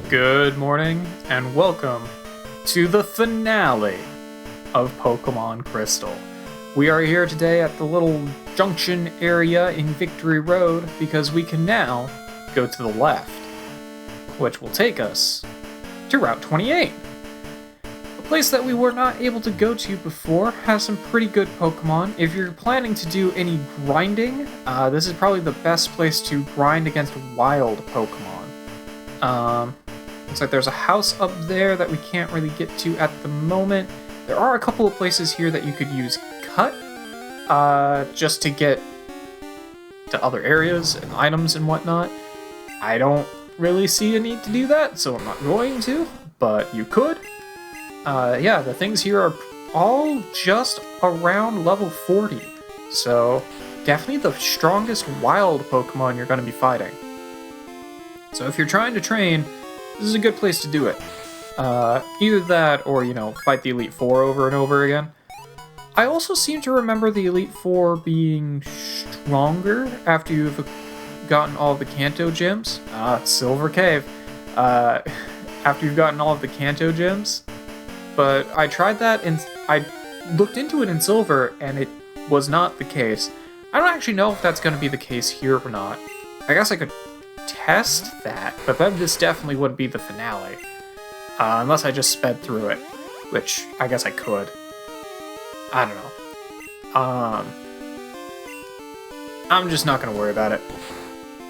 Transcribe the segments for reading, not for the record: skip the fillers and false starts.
Good morning, and welcome to the finale of Pokémon Crystal. We are here today at the little junction area in Victory Road because we can now go to the left, which will take us to Route 28. A place that we were not able to go to before has some pretty good Pokémon. If you're planning to do any grinding, this is probably the best place to grind against wild Pokémon. Looks like there's a house up there that we can't really get to at the moment. There are a couple of places here that you could use Cut, just to get to other areas and items and whatnot. I don't really see a need to do that, so I'm not going to, but you could. Yeah, the things here are all just around level 40, so definitely the strongest wild Pokemon you're going to be fighting. So if you're trying to train, this is a good place to do it. Either that or, fight the Elite Four over and over again. I also seem to remember the Elite Four being stronger after you've gotten all of the Kanto gems. Silver Cave. After you've gotten all of the Kanto gems. But I tried that and I looked into it in Silver and it was not the case. I don't actually know if that's going to be the case here or not. I guess I could test that, but then this definitely wouldn't be the finale. Unless I just sped through it, which I guess I could. I don't know. I'm just not gonna worry about it.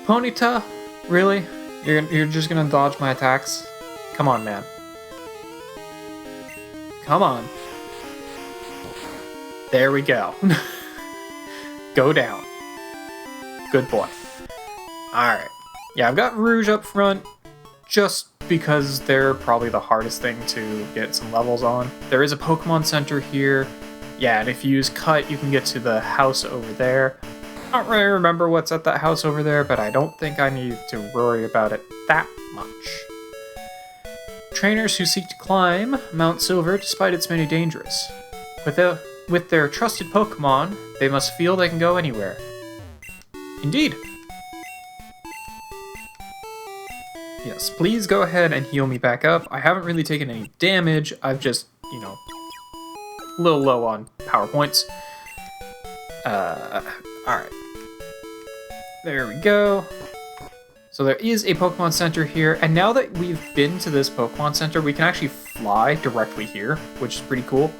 Ponyta? Really? You're just gonna dodge my attacks? Come on, man. Come on. There we go. Go down. Good boy. Alright. Yeah, I've got Rouge up front, just because they're probably the hardest thing to get some levels on. There is a Pokemon Center here. Yeah, and if you use Cut, you can get to the house over there. I don't really remember what's at that house over there, but I don't think I need to worry about it that much. Trainers who seek to climb Mount Silver despite its many dangers. With their trusted Pokemon, they must feel they can go anywhere. Indeed. Yes, please go ahead and heal me back up. I haven't really taken any damage. I've just, a little low on power points. Alright. There we go. So there is a Pokemon Center here, and now that we've been to this Pokemon Center, we can actually fly directly here, which is pretty cool.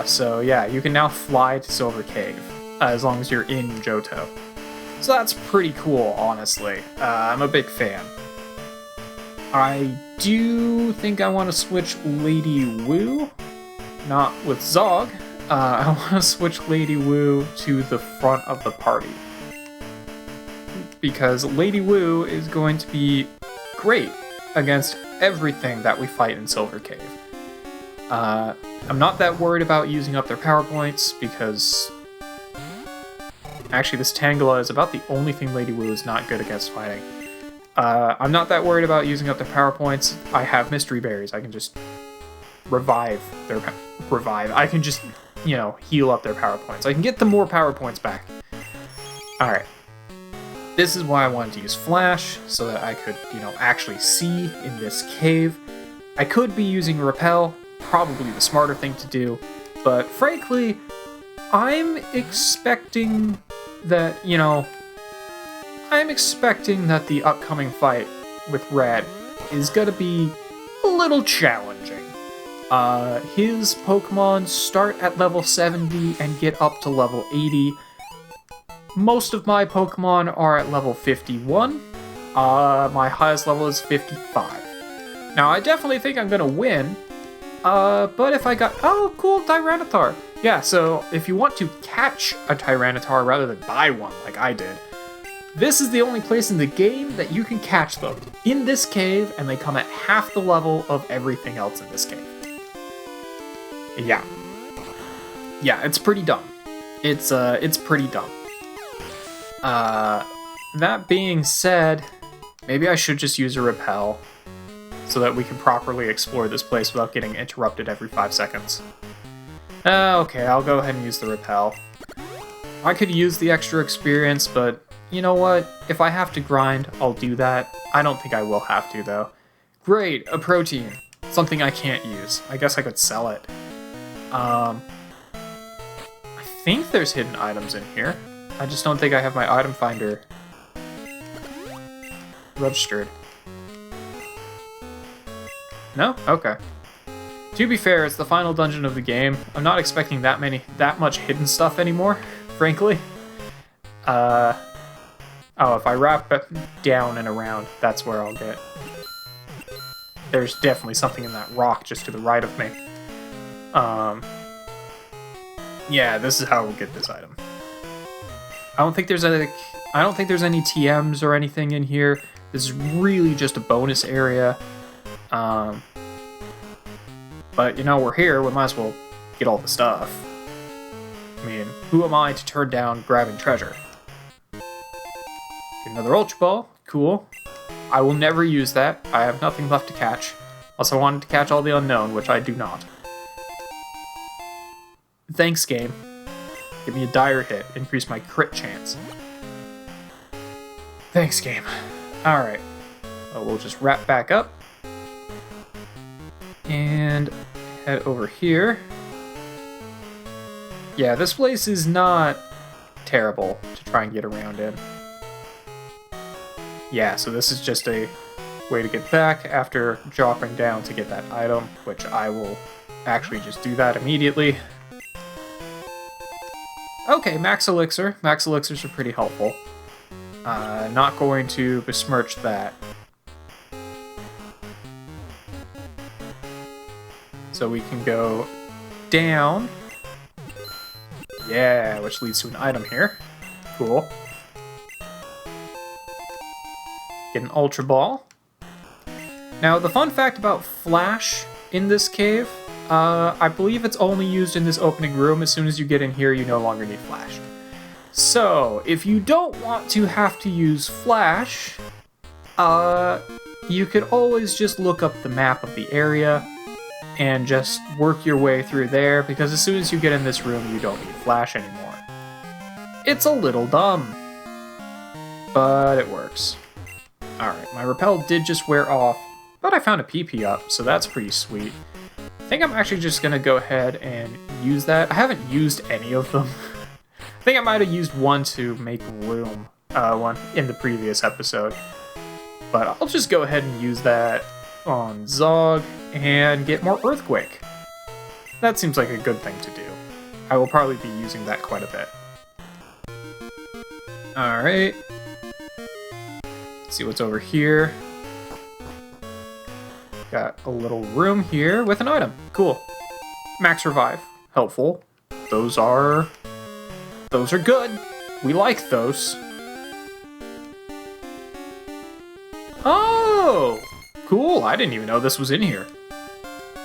So yeah, you can now fly to Silver Cave, as long as you're in Johto. So that's pretty cool, honestly. I'm a big fan. I do think I want to switch Lady Wu, not with Zog. I want to switch Lady Wu to the front of the party. Because Lady Wu is going to be great against everything that we fight in Silver Cave. I'm not that worried about using up their power points because actually this Tangela is about the only thing Lady Wu is not good against fighting. I'm not that worried about using up their power points. I have mystery berries. I can just revive. I can just, heal up their power points. I can get them more power points back. Alright. This is why I wanted to use Flash, so that I could, actually see in this cave. I could be using Repel, probably the smarter thing to do, but frankly, I'm expecting that, the upcoming fight with Red is gonna be a little challenging. His Pokemon start at level 70 and get up to level 80. Most of my Pokemon are at level 51. My highest level is 55. Now, I definitely think I'm gonna win, but if I got... Oh, cool, Tyranitar! Yeah, so if you want to catch a Tyranitar rather than buy one like I did, this is the only place in the game that you can catch them. In this cave, and they come at half the level of everything else in this cave. Yeah. Yeah, it's pretty dumb. It's pretty dumb. That being said, maybe I should just use a Repel so that we can properly explore this place without getting interrupted every 5 seconds. Okay, I'll go ahead and use the Repel. I could use the extra experience, but you know what? If I have to grind, I'll do that. I don't think I will have to, though. Great, a protein. Something I can't use. I guess I could sell it. I think there's hidden items in here. I just don't think I have my item finder registered. No? Okay. To be fair, it's the final dungeon of the game. I'm not expecting that much hidden stuff anymore, frankly. Oh, if I wrap it down and around, that's where I'll get. There's definitely something in that rock just to the right of me. Yeah, this is how we'll get this item. I don't think there's any TMs or anything in here. This is really just a bonus area. But, you know, we're here, we might as well get all the stuff. I mean, who am I to turn down grabbing treasure? Get another Ultra Ball, cool. I will never use that, I have nothing left to catch. Unless I wanted to catch all the unknown, which I do not. Thanks, game. Give me a dire hit, increase my crit chance. Thanks, game. Alright. Well, we'll just wrap back up. And head over here. Yeah, this place is not terrible to try and get around in. Yeah, so this is just a way to get back after dropping down to get that item, which I will actually just do that immediately. Okay, Max Elixir. Max Elixirs are pretty helpful. Not going to besmirch that. So we can go down. Yeah, which leads to an item here. Cool. Get an Ultra Ball. Now, the fun fact about Flash in this cave, I believe it's only used in this opening room. As soon as you get in here, you no longer need Flash. So, if you don't want to have to use Flash, you could always just look up the map of the area and just work your way through there, because as soon as you get in this room, you don't need Flash anymore. It's a little dumb, but it works. Alright, my Repel did just wear off, but I found a PP up, so that's pretty sweet. I think I'm actually just going to go ahead and use that. I haven't used any of them. I think I might have used one to make room, one in the previous episode. But I'll just go ahead and use that on Zog and get more Earthquake. That seems like a good thing to do. I will probably be using that quite a bit. Alright. See what's over here. Got a little room here with an item. Cool. Max Revive. Helpful. Those are good. We like those. Oh! Cool, I didn't even know this was in here.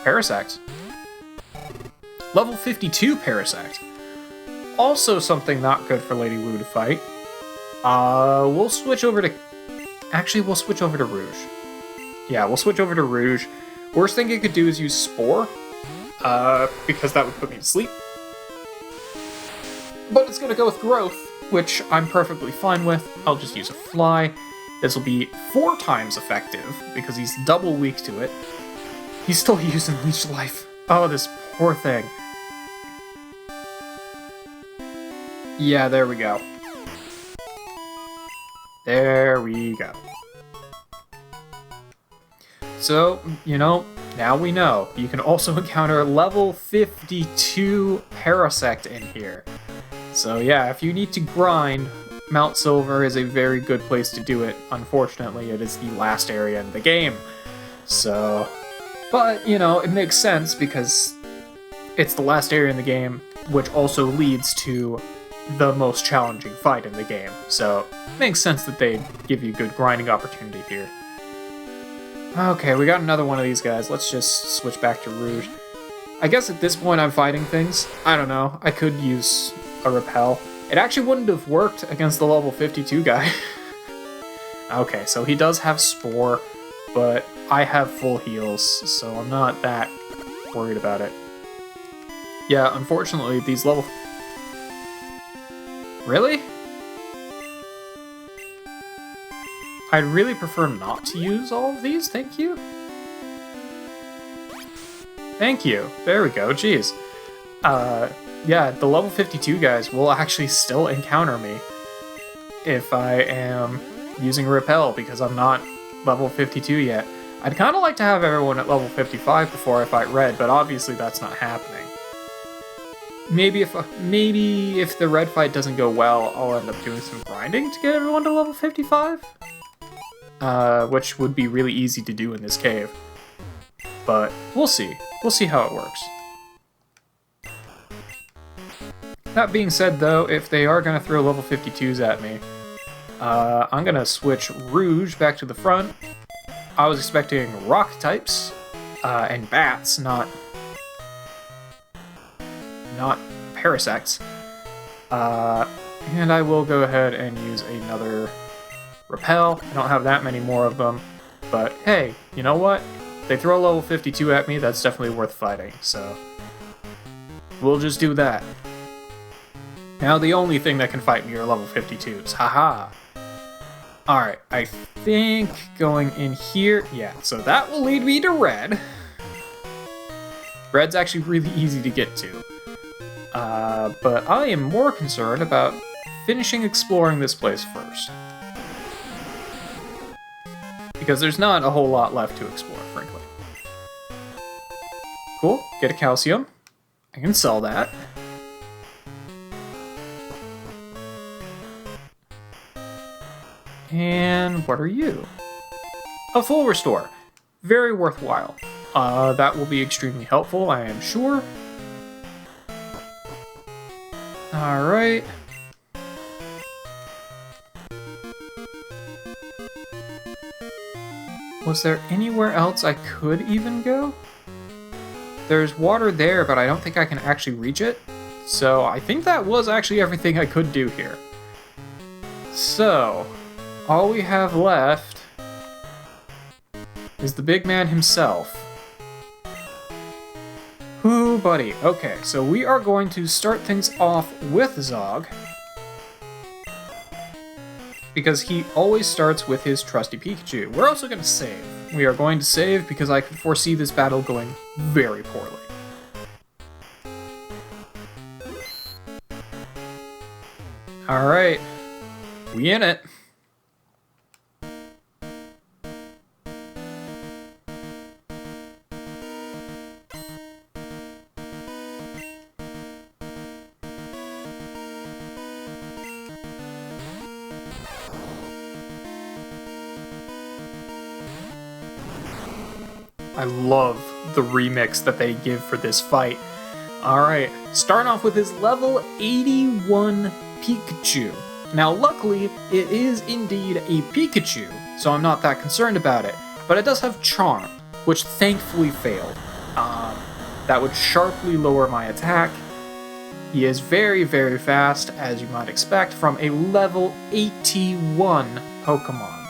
Parasect. Level 52 Parasect. Also something not good for Lady Wu to fight. We'll switch over to... Actually, we'll switch over to Rouge. Yeah, we'll switch over to Rouge. Worst thing it could do is use Spore. Because that would put me to sleep. But it's gonna go with Growth, which I'm perfectly fine with. I'll just use a Fly. This will be 4 times effective, because he's double weak to it. He's still using Leech Life. Oh, this poor thing. Yeah, there we go. There we go. So, you know, now we know. You can also encounter level 52 Parasect in here. So yeah, if you need to grind, Mount Silver is a very good place to do it. Unfortunately, it is the last area in the game. So, but, you know, it makes sense because it's the last area in the game, which also leads to the most challenging fight in the game. So, it makes sense that they give you good grinding opportunity here. Okay, we got another one of these guys. Let's just switch back to Rouge. I guess at this point I'm fighting things. I don't know. I could use a Repel. It actually wouldn't have worked against the level 52 guy. Okay, so he does have Spore, but I have full heals, so I'm not that worried about it. Yeah, unfortunately, these level... Really? I'd really prefer not to use all of these, thank you. Thank you. There we go. Jeez. Yeah, the level 52 guys will actually still encounter me if I am using Repel, because I'm not level 52 yet. I'd kind of like to have everyone at level 55 before I fight Red, but obviously that's not happening. Maybe if the Red fight doesn't go well, I'll end up doing some grinding to get everyone to level 55. Which would be really easy to do in this cave. But we'll see. We'll see how it works. That being said, though, if they are going to throw level 52s at me, I'm going to switch Rouge back to the front. I was expecting rock types and bats, not parasects. And I will go ahead and use another Repel. I don't have that many more of them, but hey, you know what? They throw level 52 at me, that's definitely worth fighting, so we'll just do that. Now the only thing that can fight me are level 52s, haha. Alright, I think going in here, yeah, so that will lead me to Red. Red's actually really easy to get to. But I am more concerned about finishing exploring this place first. Because there's not a whole lot left to explore, frankly. Cool, get a calcium. I can sell that. And what are you? A full restore. Very worthwhile. That will be extremely helpful, I am sure. Alright. Was there anywhere else I could even go? There's water there, but I don't think I can actually reach it. So I think that was actually everything I could do here. So, all we have left is the big man himself. Ooh, buddy. Okay, so we are going to start things off with Zog, because he always starts with his trusty Pikachu. We're also going to save. We are going to save because I can foresee this battle going very poorly. Alright, we in it. I love the remix that they give for this fight. Alright, starting off with his level 81 Pikachu. Now luckily, it is indeed a Pikachu, so I'm not that concerned about it. But it does have Charm, which thankfully failed. That would sharply lower my attack. He is very, very fast, as you might expect, from a level 81 Pokemon.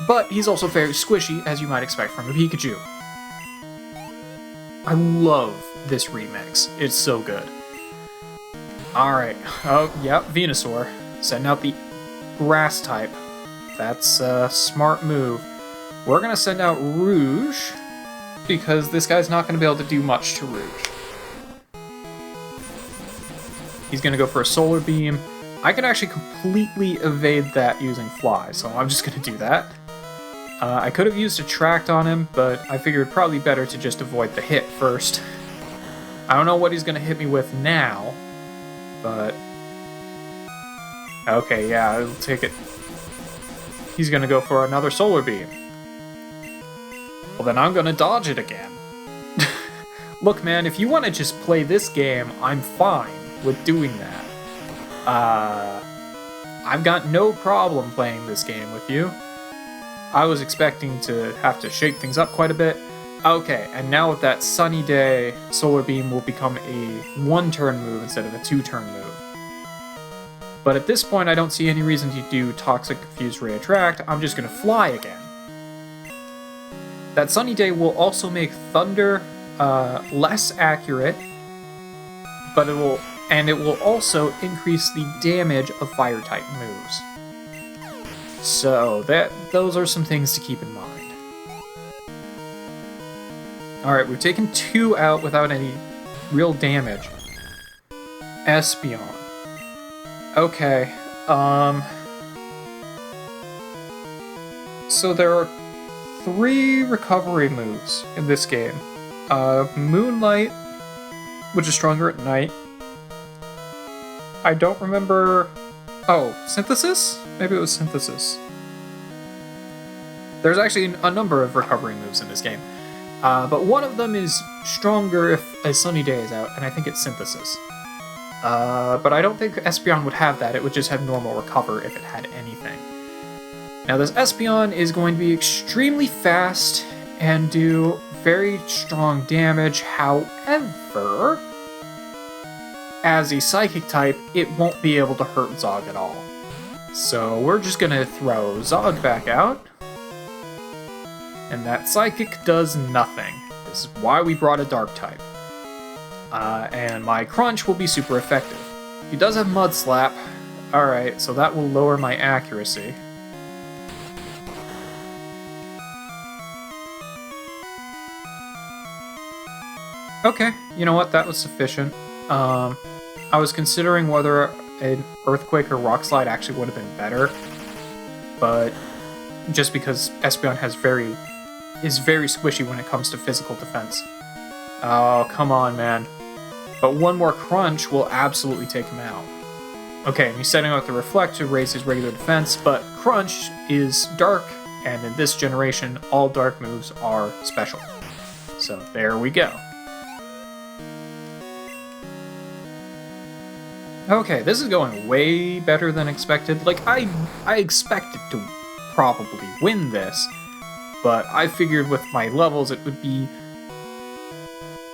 But he's also very squishy, as you might expect from a Pikachu. I love this remix. It's so good. Alright. Oh, yep, Venusaur. Sending out the grass type. That's a smart move. We're going to send out Rouge, because this guy's not going to be able to do much to Rouge. He's going to go for a Solar Beam. I can actually completely evade that using Fly, so I'm just going to do that. I could have used Attract on him, but I figured probably better to just avoid the hit first. I don't know what he's going to hit me with now, but... Okay, yeah, I'll take it. He's going to go for another Solar Beam. Well, then I'm going to dodge it again. Look, man, if you want to just play this game, I'm fine with doing that. I've got no problem playing this game with you. I was expecting to have to shake things up quite a bit. Okay, and now with that Sunny Day, Solar Beam will become a one-turn move instead of a two-turn move. But at this point, I don't see any reason to do Toxic, Confuse, Ray, Attract. I'm just going to Fly again. That Sunny Day will also make Thunder less accurate, but it will also increase the damage of Fire-type moves. So those are some things to keep in mind. Alright, we've taken 2 out without any real damage. Espeon. Okay, so there are 3 recovery moves in this game. Moonlight, which is stronger at night. I don't remember... Oh, Synthesis? Maybe it was Synthesis. There's actually a number of recovery moves in this game. But one of them is stronger if a sunny day is out, and I think it's Synthesis. But I don't think Espeon would have that. It would just have normal recover if it had anything. Now this Espeon is going to be extremely fast and do very strong damage. However, as a Psychic type, it won't be able to hurt Zog at all. So we're just going to throw Zog back out. And that Psychic does nothing. This is why we brought a Dark type. And my Crunch will be super effective. He does have Mud Slap. Alright, so that will lower my accuracy. Okay, you know what? That was sufficient. I was considering whether an Earthquake or Rock Slide actually would have been better. But just because Espeon is very squishy when it comes to physical defense. Oh, come on, man. But one more Crunch will absolutely take him out. Okay, and he's setting out the Reflect to raise his regular defense, but Crunch is Dark, and in this generation, all Dark moves are special. So there we go. Okay, this is going way better than expected. Like, I expected to probably win this, but I figured with my levels it would be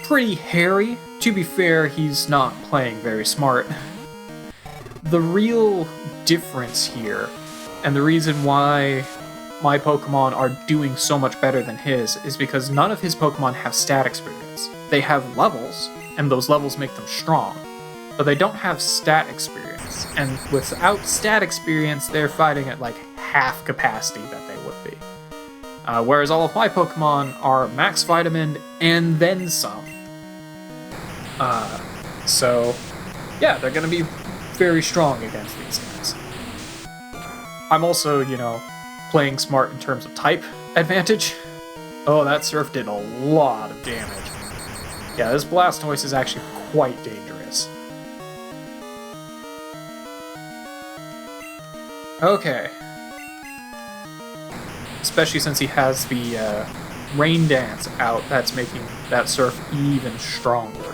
pretty hairy. To be fair, he's not playing very smart. The real difference here, and the reason why my Pokemon are doing so much better than his, is because none of his Pokemon have stat experience. They have levels, and those levels make them strong, but they don't have stat experience. And without stat experience, they're fighting at like half capacity that they would be. Whereas all of my Pokemon are max vitamin and then some. So, yeah, they're gonna be very strong against these guys. I'm also, you know, playing smart in terms of type advantage. Oh, that Surf did a lot of damage. Yeah, this Blastoise is actually quite dangerous. Okay. Especially since he has the Rain Dance out, that's making that Surf even stronger.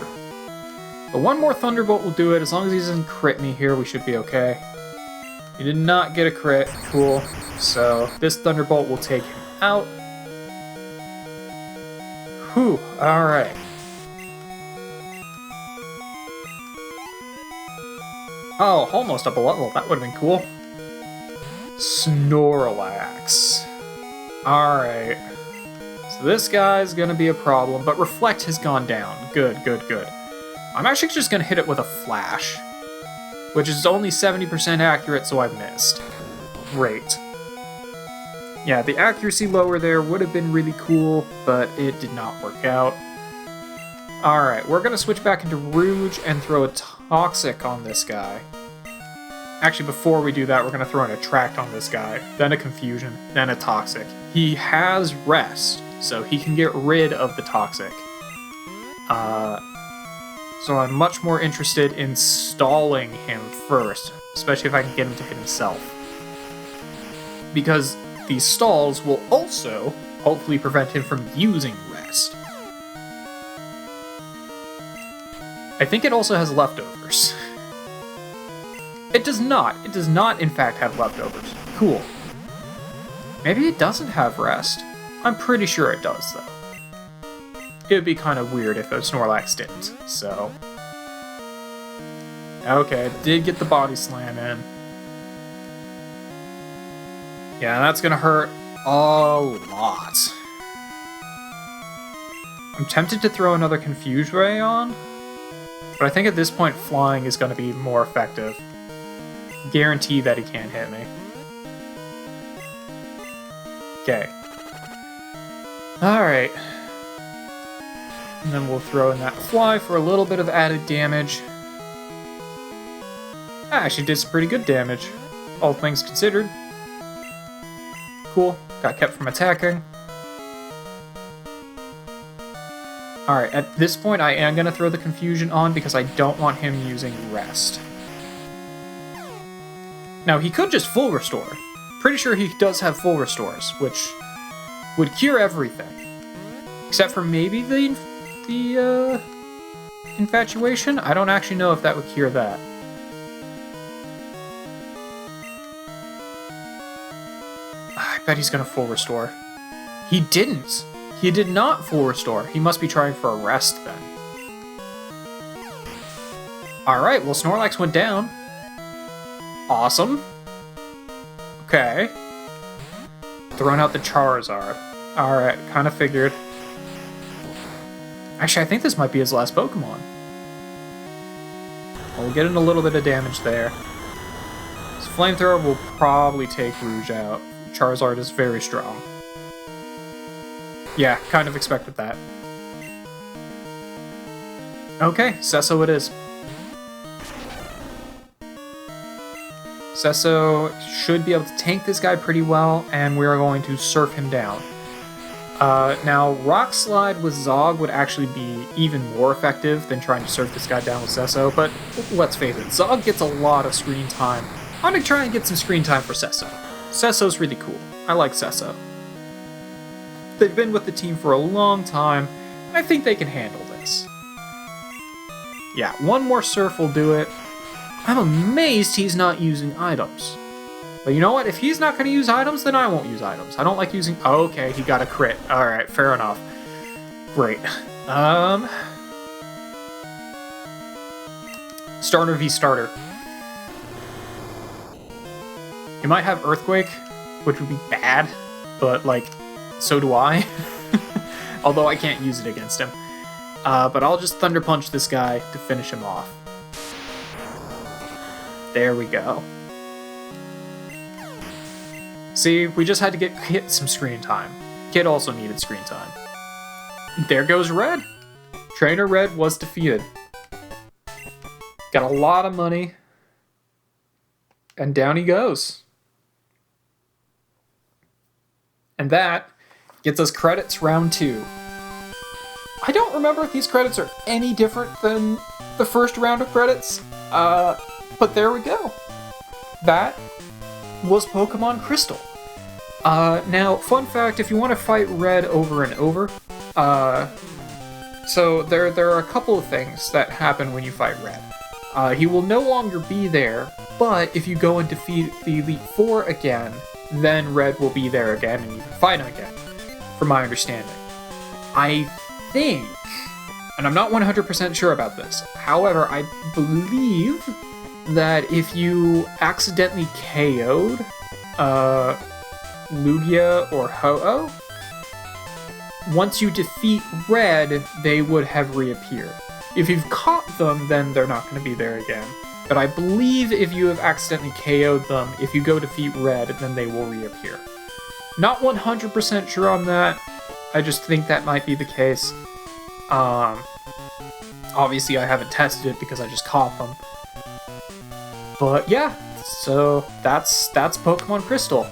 But one more Thunderbolt will do it. As long as he doesn't crit me here, we should be okay. He did not get a crit. Cool. So this Thunderbolt will take him out. Whew. Alright. Oh, almost up a level. That would have been cool. Snorlax. Alright. So this guy's gonna be a problem, but Reflect has gone down. Good, good, good. I'm actually just gonna hit it with a Flash, which is only 70% accurate, so I missed. Great. Yeah, the accuracy lower there would have been really cool, but it did not work out. Alright, we're gonna switch back into Rouge and throw a Toxic on this guy. Actually, before we do that, we're gonna throw an Attract on this guy, then a Confusion, then a Toxic. He has Rest, so he can get rid of the Toxic. So I'm much more interested in stalling him first, especially if I can get him to hit himself. Because these stalls will also hopefully prevent him from using Rest. I think it also has leftovers. It does not. It does not, in fact, have leftovers. Cool. Maybe it doesn't have Rest. I'm pretty sure it does, though. It would be kind of weird if a Snorlax didn't, so... Okay, did get the Body Slam in. Yeah, that's gonna hurt a lot. I'm tempted to throw another Confuse Ray on, but I think at this point Flying is gonna be more effective. Guarantee that he can't hit me. Okay. Alright. And then we'll throw in that fly for a little bit of added damage. Actually did some pretty good damage, all things considered. Cool, got kept from attacking. Alright, at this point I am going to throw the confusion on because I don't want him using rest. Now he could just full restore. Pretty sure he does have full restores, which would cure everything. Except for maybe the infatuation? I don't actually know if that would cure that. I bet he's gonna full restore. He didn't! He did not full restore. He must be trying for a rest then. Alright, well Snorlax went down. Awesome. Okay. Throwing out the Charizard. Alright, kind of figured. Actually, I think this might be his last Pokemon. We'll get in a little bit of damage there. His Flamethrower will probably take Rouge out. Charizard is very strong. Yeah, kind of expected that. Okay, Sesso it is. Sesso should be able to tank this guy pretty well, and we are going to surf him down. Now, Rock Slide with Zog would actually be even more effective than trying to surf this guy down with Sesso, but let's face it, Zog gets a lot of screen time. I'm going to try and get some screen time for Sesso. Sesso's really cool. I like Sesso. They've been with the team for a long time, and I think they can handle this. Yeah, one more surf will do it. I'm amazed he's not using items. But you know what? If he's not going to use items, then I won't use items. I don't like using... Oh, okay, he got a crit. Alright, fair enough. Great. Starter v Starter. He might have Earthquake, which would be bad, but, like, so do I. Although I can't use it against him. But I'll just Thunder Punch this guy to finish him off. There we go. See, we just had to get Kit some screen time. Kit also needed screen time. There goes Red. Trainer Red was defeated. Got a lot of money. And down he goes. And that gets us credits round 2. I don't remember if these credits are any different than the first round of credits. But there we go. That was Pokemon Crystal. Now, fun fact, if you want to fight Red over and over, so there are a couple of things that happen when you fight Red. He will no longer be there, but if you go and defeat the Elite Four again, then Red will be there again and you can fight him again, from my understanding. I think, and I'm not 100% sure about this, however, I believe that if you accidentally KO'd Lugia or Ho-Oh, once you defeat Red, they would have reappeared. If you've caught them, then they're not going to be there again. But I believe if you have accidentally KO'd them, if you go defeat Red, then they will reappear. Not 100% sure on that. I just think that might be the case. Obviously, I haven't tested it because I just caught them. But yeah, so that's Pokemon Crystal.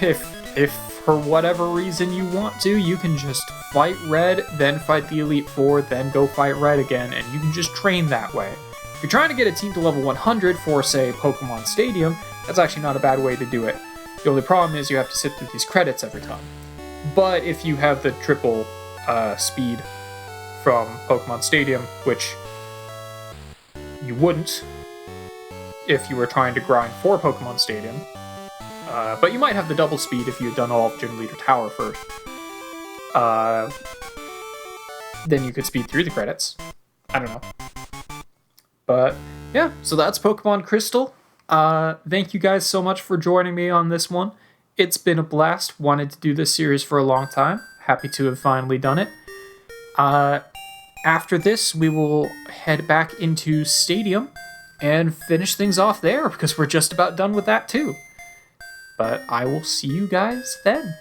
If for whatever reason you want to, you can just fight Red, then fight the Elite Four, then go fight Red again, and you can just train that way. If you're trying to get a team to level 100 for, say, Pokémon Stadium, that's actually not a bad way to do it. The only problem is you have to sit through these credits every time. But if you have the triple speed from Pokémon Stadium, which you wouldn't if you were trying to grind for Pokémon Stadium, but you might have the double speed if you had done all of Gym Leader Tower first, then you could speed through the credits. I don't know. But yeah, so that's Pokemon Crystal. Thank you guys so much for joining me on this one. It's been a blast. Wanted to do this series for a long time. Happy to have finally done it. After this, we will head back into Stadium and finish things off there because we're just about done with that too. But I will see you guys then.